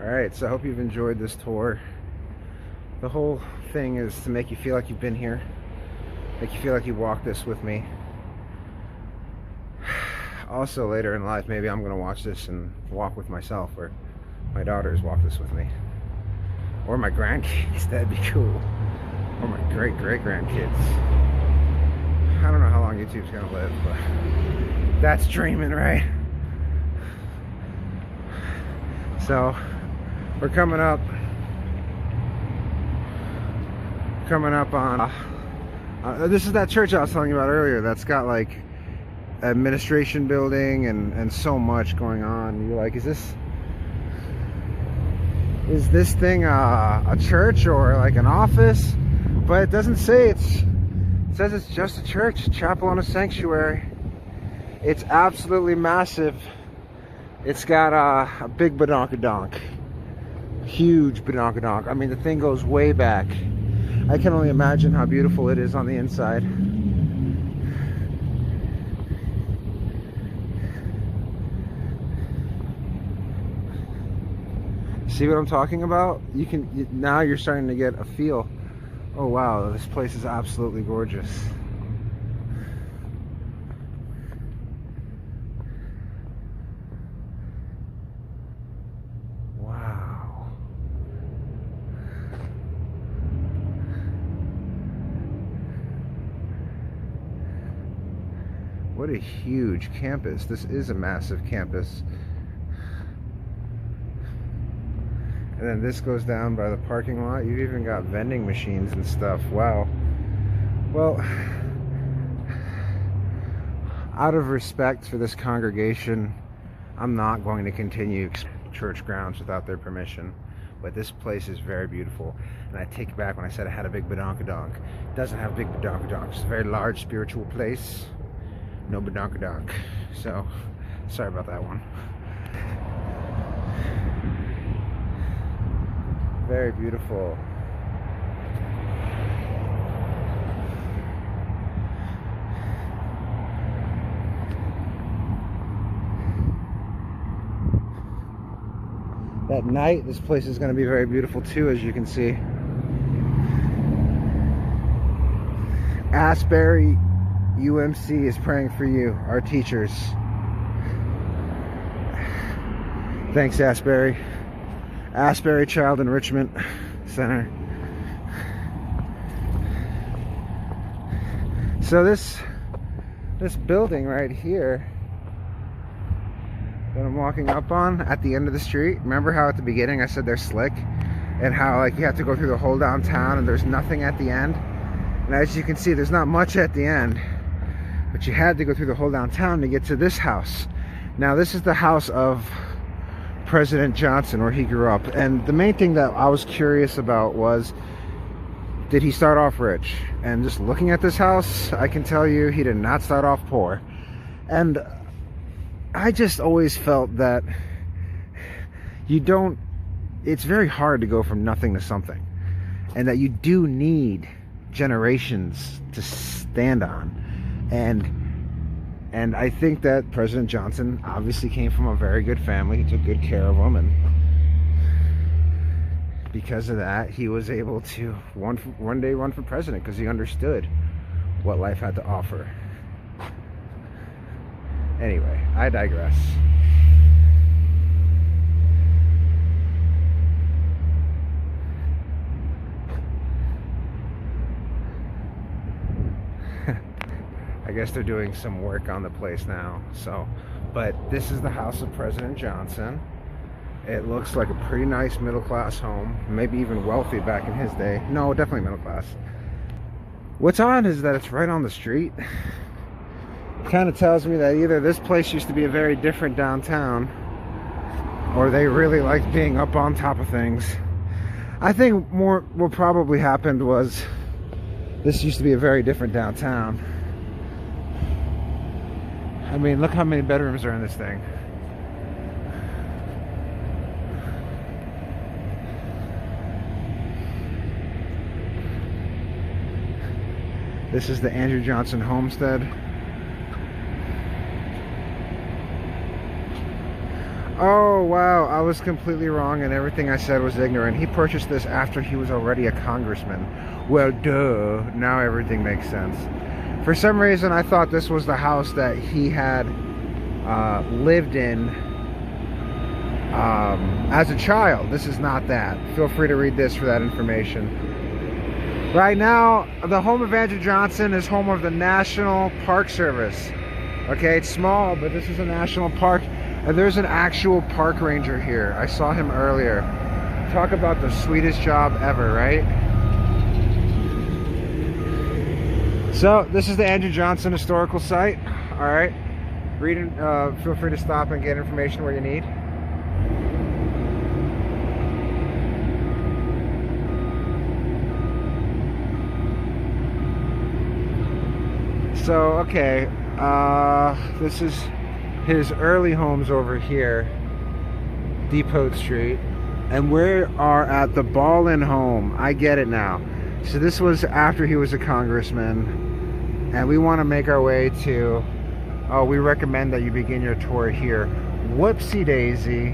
Alright, so I hope you've enjoyed this tour. The whole thing is to make you feel like you've been here, make you feel like you walked this with me. Also, later in life, maybe I'm going to watch this and walk with myself, or my daughters walk this with me. Or my grandkids, that'd be cool. Or my great-great-grandkids. I don't know how long YouTube's going to live, but that's dreaming, right? So, we're coming up on, this is that church I was telling you about earlier that's got like administration building and so much going on. You're like, is this thing a church or like an office? But it doesn't say. It says it's just a church, chapel and a sanctuary. It's absolutely massive. It's got a big badonkadonk, huge badonkadonk. I mean, the thing goes way back. I can only imagine how beautiful it is on the inside. See what I'm talking about? Now you're starting to get a feel. Oh wow, this place is absolutely gorgeous. Wow. What a huge campus. This is a massive campus. And then this goes down by the parking lot. You've even got vending machines and stuff. Wow. Well, out of respect for this congregation, I'm not going to continue church grounds without their permission. But this place is very beautiful. And I take it back when I said I had a big badonkadonk. It doesn't have big badonkadonk. It's a very large spiritual place. No badonkadonk. So, sorry about that one. Very beautiful. At night, this place is going to be very beautiful too, as you can see. Asbury UMC is praying for you, our teachers. Thanks, Asbury. Asbury Child Enrichment Center. So this building right here that I'm walking up on at the end of the street, remember how at the beginning I said they're slick and how like you have to go through the whole downtown and there's nothing at the end? And as you can see, there's not much at the end, but you had to go through the whole downtown to get to this house. Now this is the house of President Johnson, where he grew up. And the main thing that I was curious about was, did he start off rich? And just looking at this house, I can tell you he did not start off poor. And I just always felt that it's very hard to go from nothing to something, and that you do need generations to stand on. And I think that President Johnson obviously came from a very good family. He took good care of them, and because of that, he was able to one day run for president, because he understood what life had to offer. Anyway, I digress. I guess they're doing some work on the place now. So, but this is the house of President Johnson. It looks like a pretty nice middle-class home, maybe even wealthy back in his day. No, definitely middle class. What's odd is that it's right on the street. It kind of tells me that either this place used to be a very different downtown, or they really liked being up on top of things. I think what probably happened was this used to be a very different downtown. I mean, look how many bedrooms are in this thing. This is the Andrew Johnson homestead. Oh, wow. I was completely wrong and everything I said was ignorant. He purchased this after he was already a congressman. Well, duh. Now everything makes sense. For some reason, I thought this was the house that he had lived in as a child. This is not that. Feel free to read this for that information. Right now, the home of Andrew Johnson is home of the National Park Service. Okay, it's small, but this is a national park. And there's an actual park ranger here. I saw him earlier. Talk about the sweetest job ever, right? So, this is the Andrew Johnson Historical Site. Alright. Feel free to stop and get information where you need. So, okay. This is his early homes over here, Depot Street, and we are at the Ball-In home. I get it now. So this was after he was a congressman, and we want to make our way to, we recommend that you begin your tour here. Whoopsie daisy.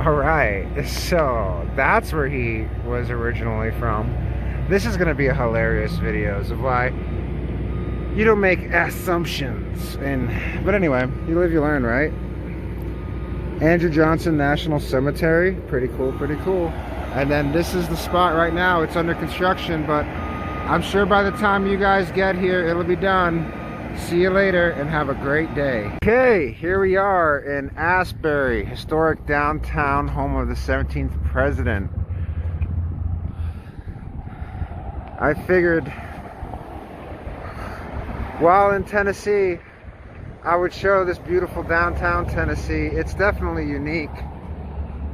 Alright, so that's where he was originally from. This is going to be a hilarious video of why you don't make assumptions. But anyway, you live, you learn, right? Andrew Johnson National Cemetery. Pretty cool, pretty cool. And then this is the spot right now. It's under construction, but I'm sure by the time you guys get here, it'll be done. See you later and have a great day. Okay, here we are in Asbury, historic downtown home of the 17th president. I figured while in Tennessee, I would show this beautiful downtown Tennessee. It's definitely unique.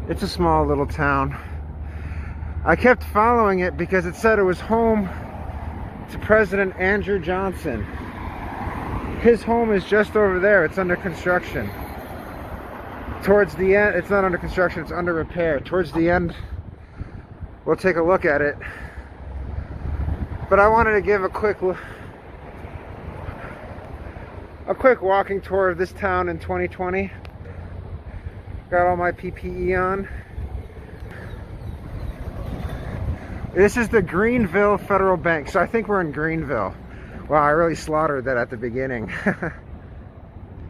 It's a small little town. I kept following it because it said it was home to President Andrew Johnson. His home is just over there. It's under construction. Towards the end, it's not under construction, it's under repair. Towards the end, we'll take a look at it. But I wanted to give a quick walking tour of this town in 2020. Got all my PPE on. This is the Greeneville Federal Bank. So I think we're in Greenville. Wow, I really slaughtered that at the beginning.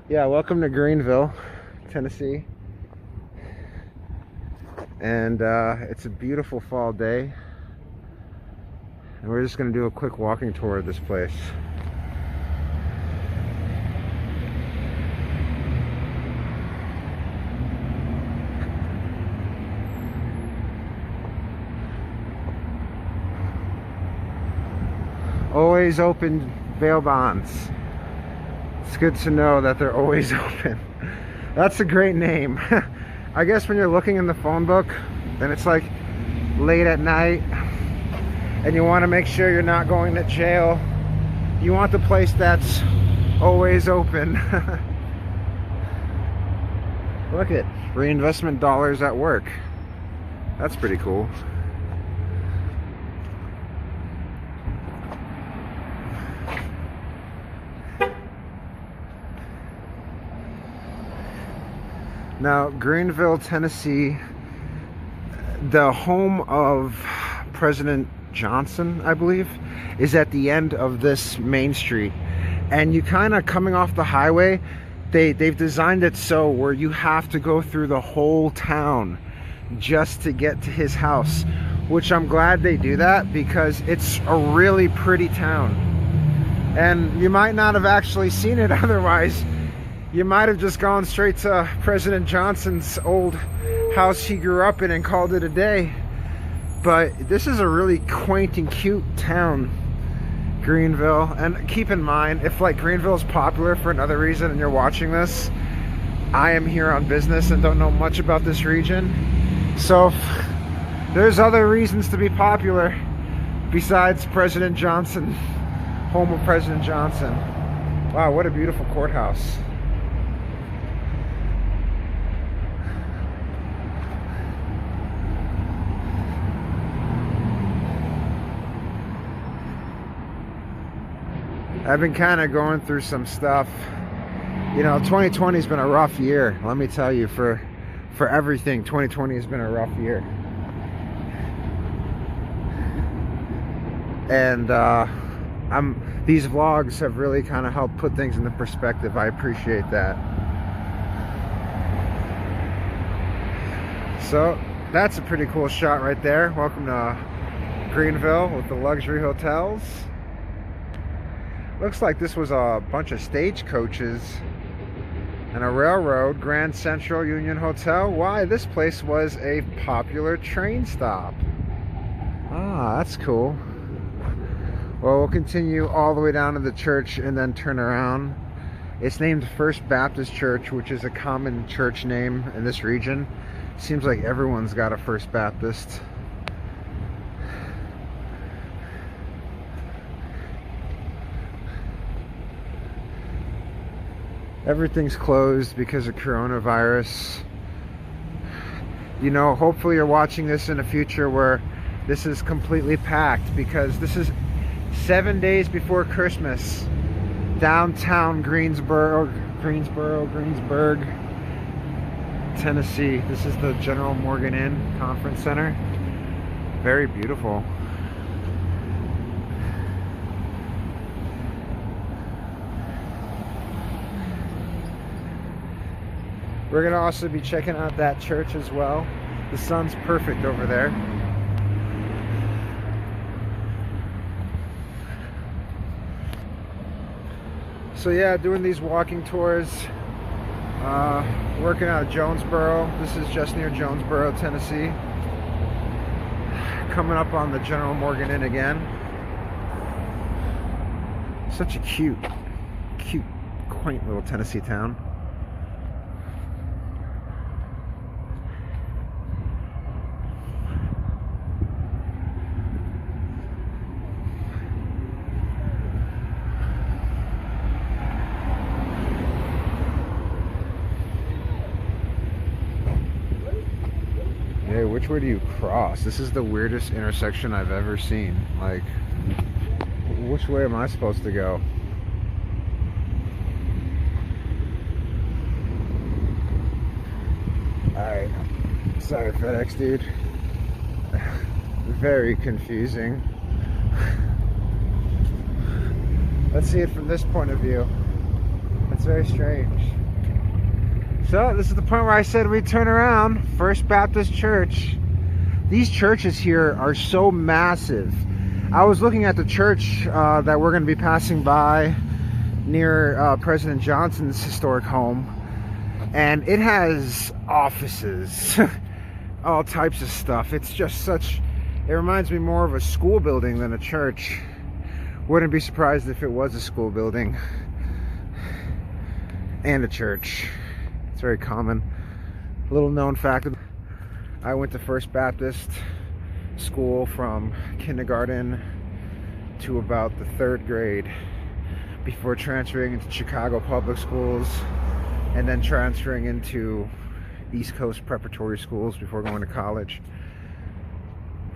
Yeah, welcome to Greeneville, Tennessee. And it's a beautiful fall day. And we're just going to do a quick walking tour of this place. Always open bail bonds. It's good to know that they're always open. That's a great name. I guess when you're looking in the phone book and it's like late at night and you want to make sure you're not going to jail, you want the place that's always open. Look at reinvestment dollars at work. That's pretty cool. Now, Greeneville, Tennessee, the home of President Johnson, I believe, is at the end of this main street. And you kind of coming off the highway, they've designed it so where you have to go through the whole town just to get to his house, which I'm glad they do that because it's a really pretty town. And you might not have actually seen it otherwise. You might have just gone straight to President Johnson's old house he grew up in and called it a day. But this is a really quaint and cute town, Greeneville. And keep in mind, if like Greeneville is popular for another reason and you're watching this, I am here on business and don't know much about this region. So if there's other reasons to be popular besides President Johnson, home of President Johnson. Wow, what a beautiful courthouse. I've been kind of going through some stuff You know, 2020 has been a rough year. Let me tell you, for everything, 2020 has been a rough year. And these vlogs have really kind of helped put things into perspective. I appreciate that. So that's a pretty cool shot right there. Welcome to Greenville with the luxury hotels. Looks like this was a bunch of stagecoaches and a railroad. Grand Central Union Hotel. Why, this place was a popular train stop. Ah, that's cool. Well, we'll continue all the way down to the church and then turn around. It's named First Baptist Church, which is a common church name in this region. Seems like everyone's got a First Baptist. Everything's closed because of coronavirus. You know, hopefully you're watching this in the future where this is completely packed, because this is 7 days before Christmas. Downtown Greensburg, Tennessee. This is the General Morgan Inn Conference Center. Very beautiful. We're going to also be checking out that church as well. The sun's perfect over there. So yeah, doing these walking tours, working out of Jonesboro. This is just near Jonesboro, Tennessee. Coming up on the General Morgan Inn again. Such a cute, quaint little Tennessee town. Hey, which way do you cross? This is the weirdest intersection I've ever seen. Like, which way am I supposed to go? Alright. Sorry, FedEx dude. Very confusing. Let's see it from this point of view. That's very strange. So this is the point where I said we'd turn around. First Baptist Church. These churches here are so massive. I was looking at the church that we're going to be passing by near President Johnson's historic home, and it has offices, all types of stuff. It's just such, it reminds me more of a school building than a church. Wouldn't be surprised if it was a school building and a church. It's very common. Little known fact, I went to First Baptist school from kindergarten to about the 3rd grade before transferring into Chicago public schools and then transferring into East Coast preparatory schools before going to college.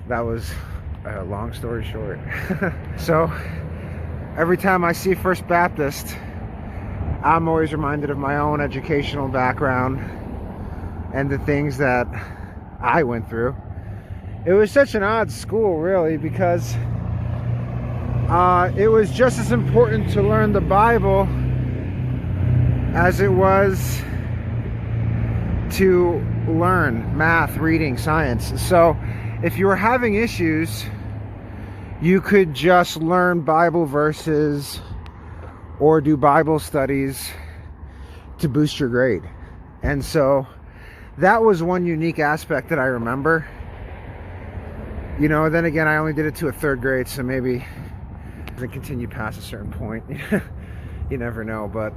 That was a long story short. So every time I see First Baptist, I'm always reminded of my own educational background and the things that I went through. It was such an odd school, really, because it was just as important to learn the Bible as it was to learn math, reading, science. So if you were having issues, you could just learn Bible verses or do Bible studies to boost your grade. And so that was one unique aspect that I remember. You know, then again, I only did it to a 3rd grade, so maybe it doesn't continue past a certain point. You never know. But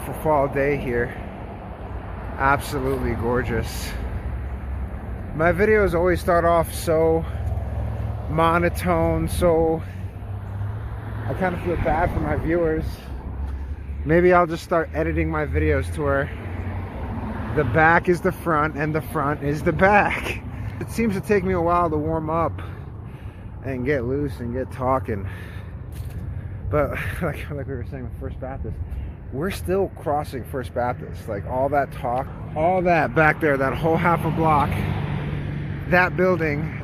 for fall day here, absolutely gorgeous. My videos always start off so monotone, so I kind of feel bad for my viewers. Maybe I'll just start editing my videos to where the back is the front and the front is the back. It seems to take me a while to warm up and get loose and get talking. But like we were saying with First Baptist, we're still crossing First Baptist. Like all that talk, all that back there, that whole half a block, that building,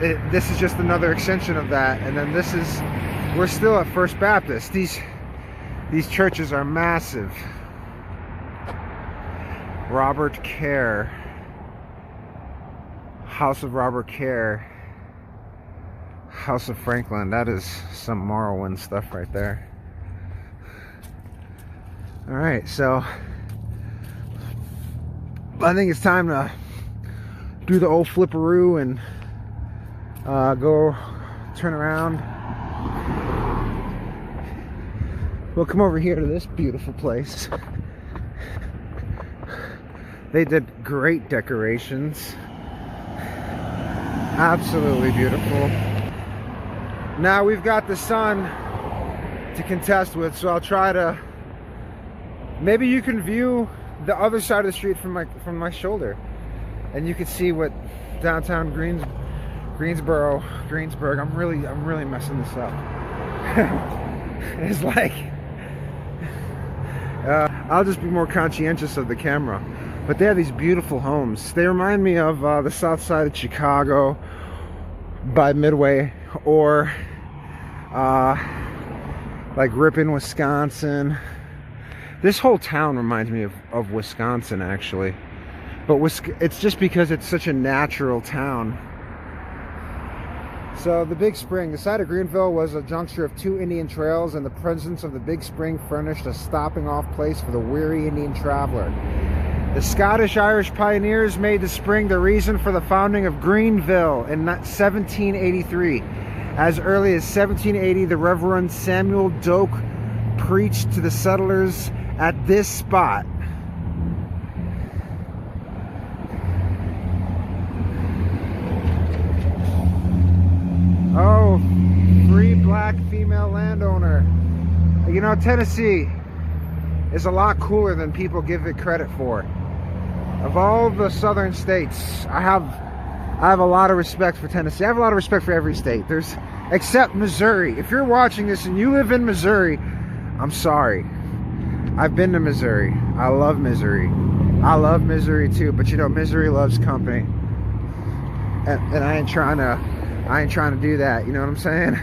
this is just another extension of that. And then this is, we're still at First Baptist. These churches are massive. Robert Kerr, House of Robert Kerr, House of Franklin. That is some Morrowind stuff right there. All right, so I think it's time to do the old flipperoo and go turn around. We'll come over here to this beautiful place. They did great decorations. Absolutely beautiful. Now we've got the sun to contest with, so I'll try to, maybe you can view the other side of the street from my shoulder, and you can see what downtown Greensboro, I'm really messing this up. It's like, I'll just be more conscientious of the camera. But they have these beautiful homes. They remind me of the south side of Chicago by Midway, or like Ripon, Wisconsin. This whole town reminds me of Wisconsin, actually. But it's just because it's such a natural town. So the Big Spring, the site of Greenville was a juncture of two Indian trails, and the presence of the Big Spring furnished a stopping off place for the weary Indian traveler. The Scottish-Irish pioneers made the spring the reason for the founding of Greenville in 1783. As early as 1780, the Reverend Samuel Doak preached to the settlers at this spot. Oh, free black female landowner. You know, Tennessee is a lot cooler than people give it credit for. Of all the southern states, I have a lot of respect for Tennessee. I have a lot of respect for every state. Except Missouri. If you're watching this and you live in Missouri, I'm sorry. I've been to Missouri. I love Missouri. I love Missouri too, but you know, Missouri loves company. And I ain't trying to do that, you know what I'm saying?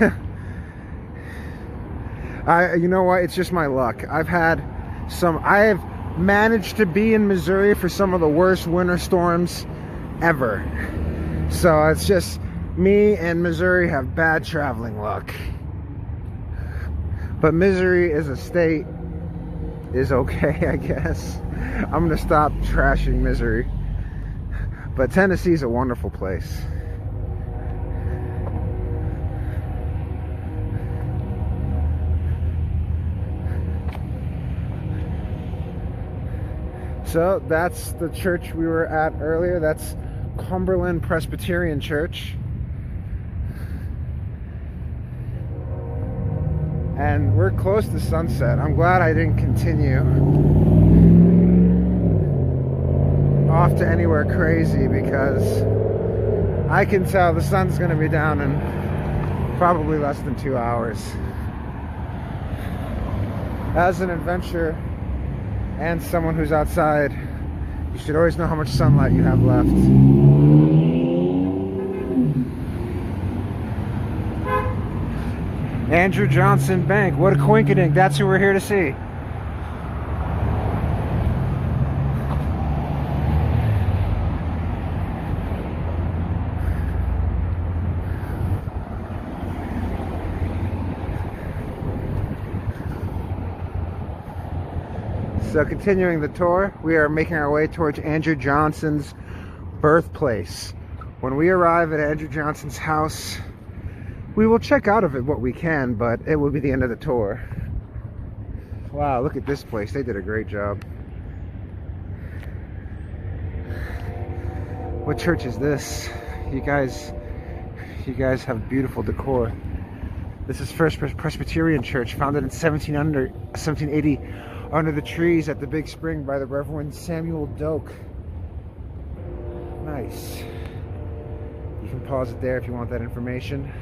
You know what? It's just my luck. I have managed to be in Missouri for some of the worst winter storms ever. So it's just me and Missouri have bad traveling luck. But Missouri as a state is okay, I guess. I'm gonna stop trashing Missouri. But Tennessee's a wonderful place. So that's the church we were at earlier. That's Cumberland Presbyterian Church. And we're close to sunset. I'm glad I didn't continue off to anywhere crazy, because I can tell the sun's going to be down in probably less than 2 hours. As an adventurer and someone who's outside, you should always know how much sunlight you have left. Andrew Johnson Bank, what a coinkydink, that's who we're here to see. So continuing the tour, we are making our way towards Andrew Johnson's birthplace. When we arrive at Andrew Johnson's house, we will check out of it what we can, but it will be the end of the tour. Wow, look at this place. They did a great job. What church is this? You guys have beautiful decor. This is First Presbyterian Church, founded in 1780 under the trees at the Big Spring by the Reverend Samuel Doak. Nice. You can pause it there if you want that information.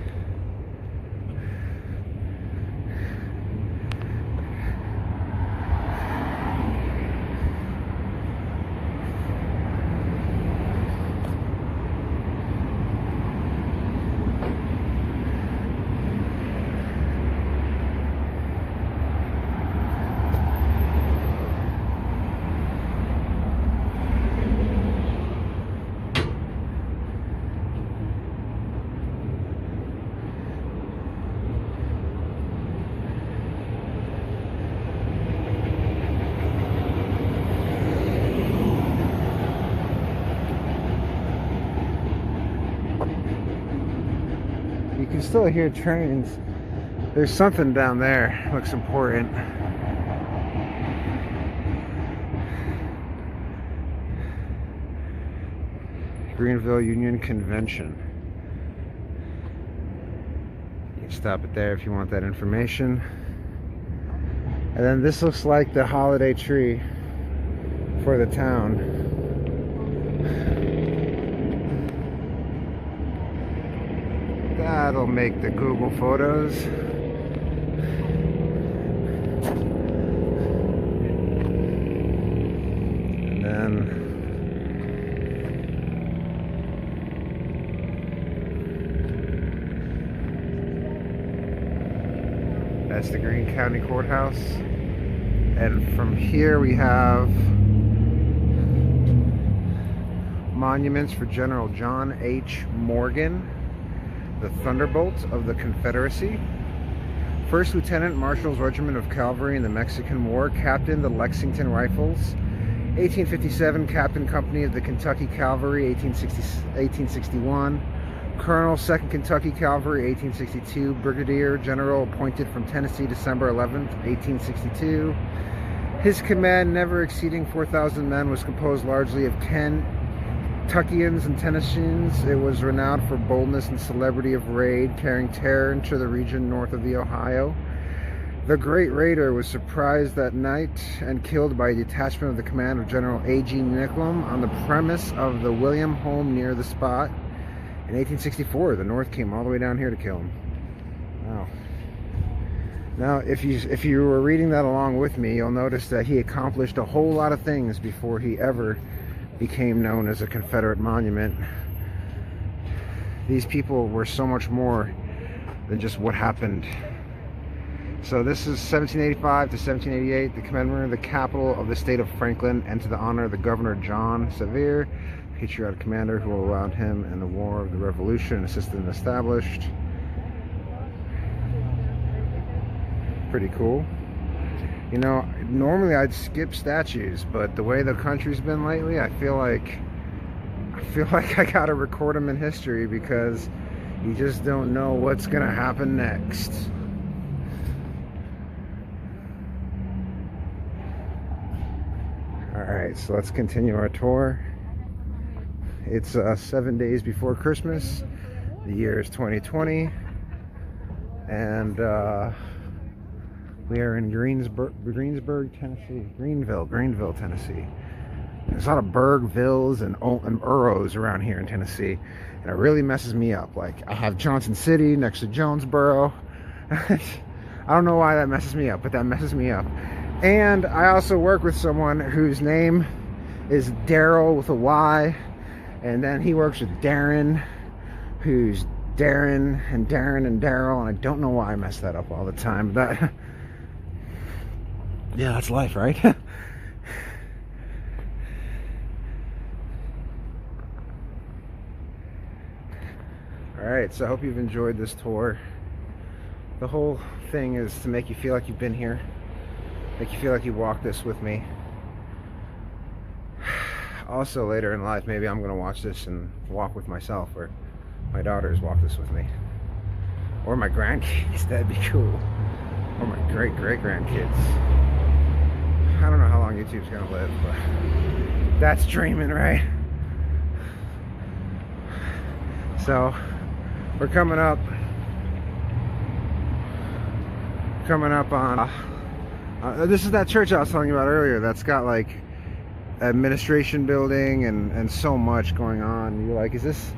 still hear trains. There's something down there. Looks important. Greeneville Union Convention. You can stop it there if you want that information. And then this looks like the holiday tree for the town. That'll make the Google photos. And then that's the Greene County Courthouse. And from here we have monuments for General John H. Morgan, the Thunderbolt of the Confederacy, First Lieutenant Marshal's Regiment of Cavalry in the Mexican War, Captain the Lexington Rifles, 1857 Captain Company of the Kentucky Cavalry, 1861, Colonel 2nd Kentucky Cavalry, 1862, Brigadier General appointed from Tennessee December 11th, 1862. His command, never exceeding 4,000 men, was composed largely of Kentuckians and Tennesseans. It was renowned for boldness and celebrity of raid, carrying terror into the region north of the Ohio. The Great Raider was surprised that night and killed by a detachment of the command of General A.G. Nicklum on the premise of the William home near the spot. In 1864, the North came all the way down here to kill him. Wow. Now, if you were reading that along with me, you'll notice that he accomplished a whole lot of things before he ever became known as a Confederate monument. These people were so much more than just what happened. So this is 1785 to 1788, the commemorating of the capital of the state of Franklin, and to the honor of the Governor John Sevier, patriotic commander who allowed him in the War of the Revolution and assisted in established. Pretty cool. You know, normally I'd skip statues, but the way the country's been lately, I feel like I gotta record them in history, because you just don't know what's gonna happen next. Alright, so let's continue our tour. It's 7 days before Christmas. The year is 2020. And we are in Greeneville, Tennessee. There's a lot of Bergvilles and Urros around here in Tennessee. And it really messes me up. Like, I have Johnson City next to Jonesboro. I don't know why that messes me up, but that messes me up. And I also work with someone whose name is Daryl with a Y. And then he works with Darren, who's Darren and Daryl. And I don't know why I mess that up all the time. But yeah, that's life, right? Alright, so I hope you've enjoyed this tour. The whole thing is to make you feel like you've been here. Make you feel like you walked this with me. Also, later in life, maybe I'm going to watch this and walk with myself, or my daughters walk this with me. Or my grandkids, that'd be cool. Or my great-great-grandkids. I don't know how long YouTube's going to live, but that's dreaming, right? So, we're coming up on this is that church I was telling you about earlier that's got like administration building and so much going on. You're like, is this